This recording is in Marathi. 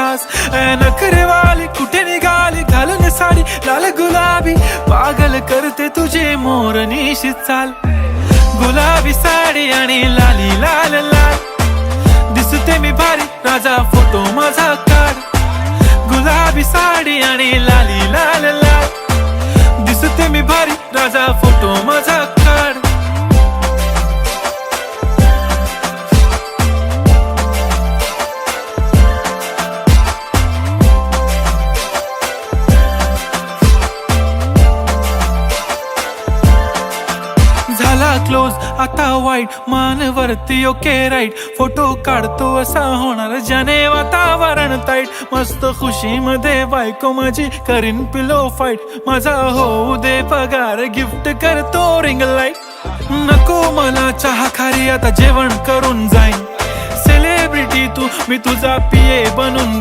खास. नखरेवाली कुठे निघाली घालून साडी लाल गुलाबी, पागल करते तुझे मोरनीशी चाल. गुलाबी साडी आणि लाली लाल लाल, दिसते मी भारी राजा फोटो माझा काढ. गुलाबी साडी आणि लाली लाल लाल, दिसते मी भारी राजा फोटो माझा काढ. झाला क्लोज आता वाईट, मानवरती ओके राईट. फोटो काढतो असा होणार ज्याने वातावरण ताईट. मस्त खुशी मध्ये बायको माझी करीन पिलो फाईट. माझा होऊ दे पगार गिफ्ट करतो रिंग लाईट. नको मला चहा खारी आता जेवण करून जाईन. सेलिब्रिटी तू मी तुझा पिये बनून